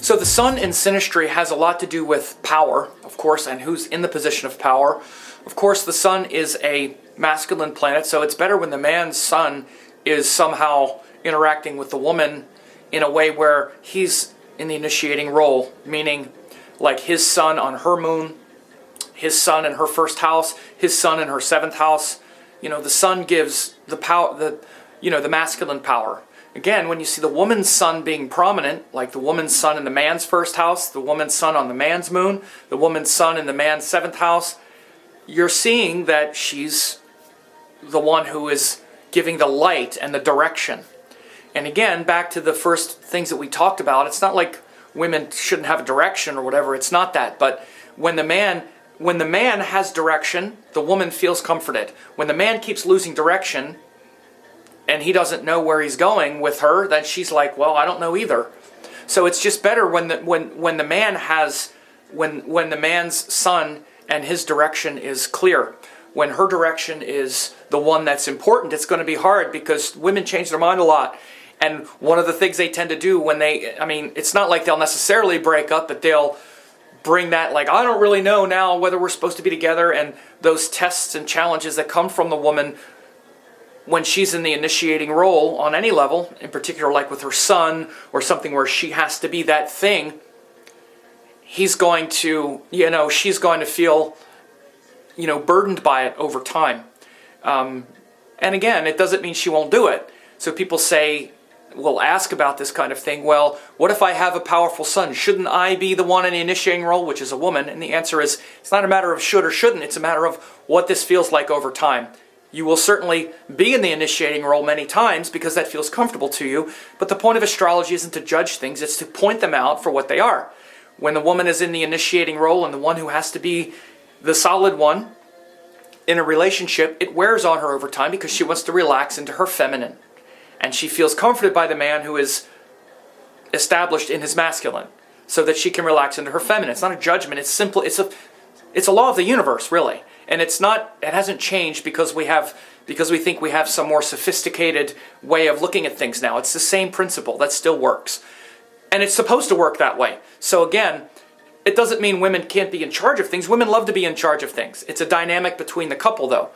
So the sun in Synastry has a lot to do with power, of course, and who's in the position of power. Of course, the sun is a masculine planet, so it's better when the man's sun is somehow interacting with the woman in a way where he's in the initiating role, meaning like his sun on her moon, his sun in her first house, his sun in her seventh house. You know, the sun gives the power, the masculine power. Again, when you see the woman's sun being prominent, like the woman's sun in the man's first house, the woman's sun on the man's moon, the woman's sun in the man's seventh house, you're seeing that she's the one who is giving the light and the direction. And again, back to the first things that we talked about, it's not like women shouldn't have a direction or whatever, it's not that. But when the man has direction, the woman feels comforted. When the man keeps losing direction, and he doesn't know where he's going with her, then she's like, well, I don't know either. So it's just better when the man's sun and his direction is clear. When her direction is the one that's important, it's going to be hard because women change their mind a lot. And one of the things they tend to do when it's not like they'll necessarily break up, but they'll bring that like, I don't really know now whether we're supposed to be together, and those tests and challenges that come from the woman when she's in the initiating role on any level, in particular like with her son or something where she has to be that thing, she's going to feel, burdened by it over time. And again, it doesn't mean she won't do it. So people will ask about this kind of thing. Well, what if I have a powerful son? Shouldn't I be the one in the initiating role, which is a woman? And the answer is, it's not a matter of should or shouldn't. It's a matter of what this feels like over time. You will certainly be in the initiating role many times because that feels comfortable to you, but the point of astrology isn't to judge things, it's to point them out for what they are. When the woman is in the initiating role and the one who has to be the solid one in a relationship, it wears on her over time because she wants to relax into her feminine. And she feels comforted by the man who is established in his masculine so that she can relax into her feminine. It's not a judgment, it's simple, it's a law of the universe, really. And it hasn't changed because we think we have some more sophisticated way of looking at things now. It's the same principle that still works. And it's supposed to work that way. So again, it doesn't mean women can't be in charge of things. Women love to be in charge of things. It's a dynamic between the couple though.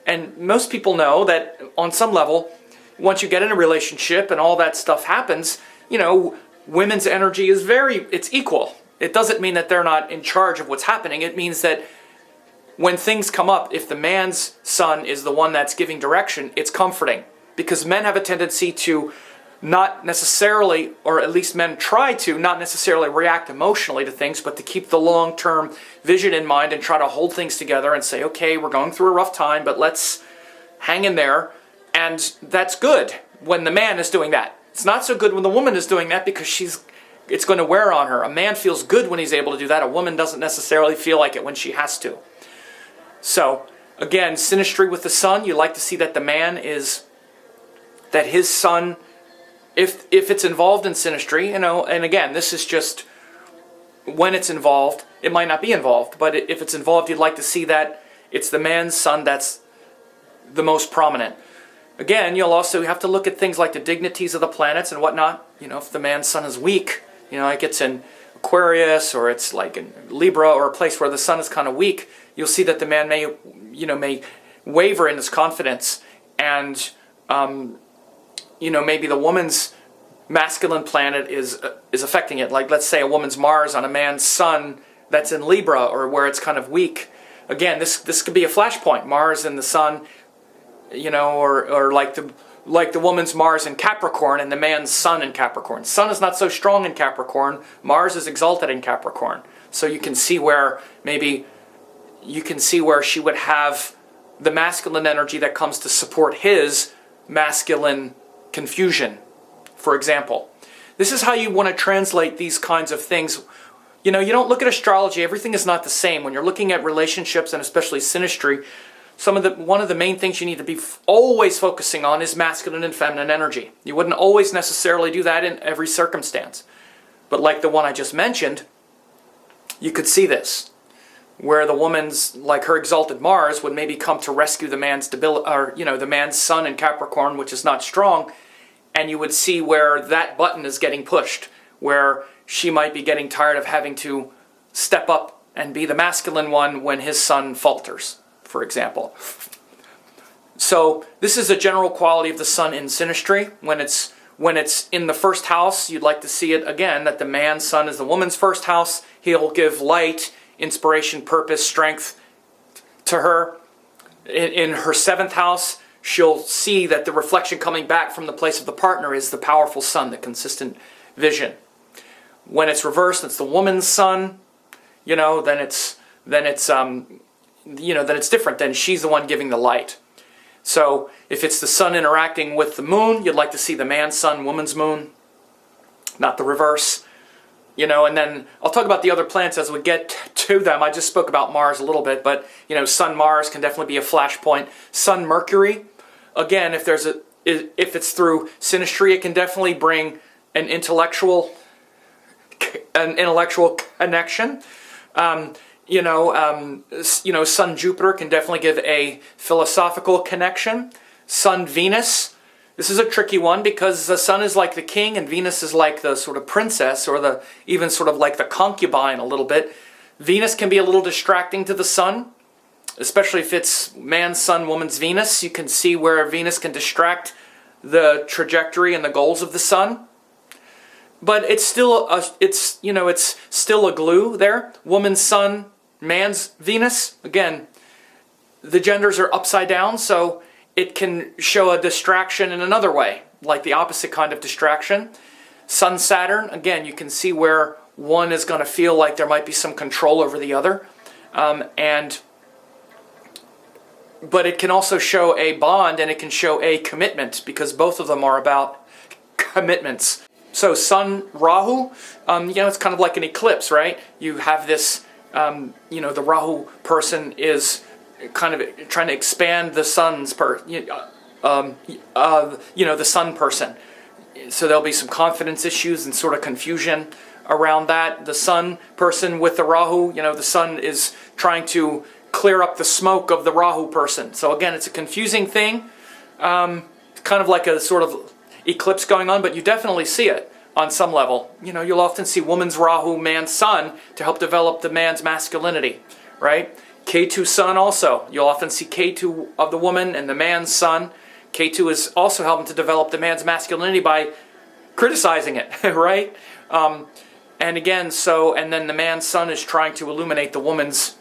And most people know that on some level, once you get in a relationship and all that stuff happens, women's energy is it's equal. It doesn't mean that they're not in charge of what's happening. It means that when things come up, if the man's sun is the one that's giving direction, it's comforting. Because men have a tendency to not necessarily, or at least men try to, not necessarily react emotionally to things, but to keep the long-term vision in mind and try to hold things together and say, okay, we're going through a rough time, but let's hang in there. And that's good when the man is doing that. It's not so good when the woman is doing that because it's going to wear on her. A man feels good when he's able to do that. A woman doesn't necessarily feel like it when she has to. So, again, Synastry with the sun, you like to see that the man that his sun, if it's involved in Synastry, and again, this is just when it's involved, it might not be involved, but if it's involved, you'd like to see that it's the man's sun that's the most prominent. Again, you'll also have to look at things like the dignities of the planets and whatnot. If the man's sun is weak, like it's in Aquarius or it's like in Libra or a place where the sun is kind of weak, you'll see that the man may waver in his confidence, and maybe the woman's masculine planet is affecting it. Like let's say a woman's Mars on a man's sun that's in Libra or where it's kind of weak. Again, this could be a flashpoint. Mars and the sun, or like the woman's Mars in Capricorn and the man's sun in Capricorn. Sun is not so strong in Capricorn. Mars is exalted in Capricorn. So you can see where she would have the masculine energy that comes to support his masculine confusion, for example. This is how you want to translate these kinds of things. You don't look at astrology, everything is not the same. When you're looking at relationships and especially synastry, one of the main things you need to be always focusing on is masculine and feminine energy. You wouldn't always necessarily do that in every circumstance. But like the one I just mentioned, you could see this. where the woman's, like her exalted Mars, would maybe come to rescue the man's the man's sun in Capricorn, which is not strong, and you would see where that button is getting pushed, where she might be getting tired of having to step up and be the masculine one when his sun falters, for example. So this is a general quality of the sun in Synastry. When it's in the first house, you'd like to see it again, that the man's sun is the woman's first house. He'll give light, inspiration, purpose, strength to her. In her seventh house, she'll see that the reflection coming back from the place of the partner is the powerful sun, the consistent vision. When it's reversed, it's the woman's sun, then it's different. Then she's the one giving the light. So if it's the sun interacting with the moon, you'd like to see the man's sun, woman's moon, not the reverse. And then I'll talk about the other planets as we get to them. I just spoke about Mars a little bit, but Sun Mars can definitely be a flashpoint. Sun Mercury, again, if it's through Synastry, it can definitely bring an intellectual connection. Sun Jupiter can definitely give a philosophical connection. Sun Venus, this is a tricky one because the sun is like the king and Venus is like the sort of princess, or even sort of like the concubine a little bit. Venus can be a little distracting to the sun, especially if it's man's sun, woman's Venus. You can see where Venus can distract the trajectory and the goals of the sun. But it's still a glue there. Woman's sun, man's Venus. Again, the genders are upside down, so it can show a distraction in another way, like the opposite kind of distraction. Sun Saturn, again, you can see where one is going to feel like there might be some control over the other. But it can also show a bond, and it can show a commitment, because both of them are about commitments. So Sun Rahu, it's kind of like an eclipse, right? You have this, the Rahu person is kind of trying to expand the sun's the sun person. So there'll be some confidence issues and sort of confusion around that. The sun person with the Rahu, the sun is trying to clear up the smoke of the Rahu person. So again, it's a confusing thing, kind of like a sort of eclipse going on, but you definitely see it on some level. You'll often see woman's Rahu, man's sun, to help develop the man's masculinity, right? Ketu sun also. You'll often see Ketu of the woman and the man's sun. Ketu is also helping to develop the man's masculinity by criticizing it, right? And then the man's sun is trying to illuminate the woman's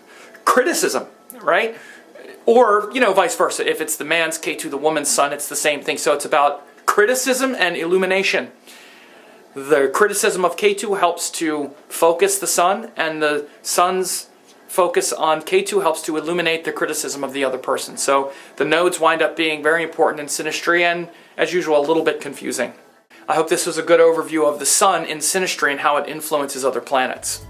criticism, right? Or, vice versa. If it's the man's Ketu, the woman's sun, it's the same thing. So it's about criticism and illumination. The criticism of Ketu helps to focus the sun, and the sun's focus on Ketu helps to illuminate the criticism of the other person. So the nodes wind up being very important in Synastry, and as usual, a little bit confusing. I hope this was a good overview of the sun in Synastry and how it influences other planets.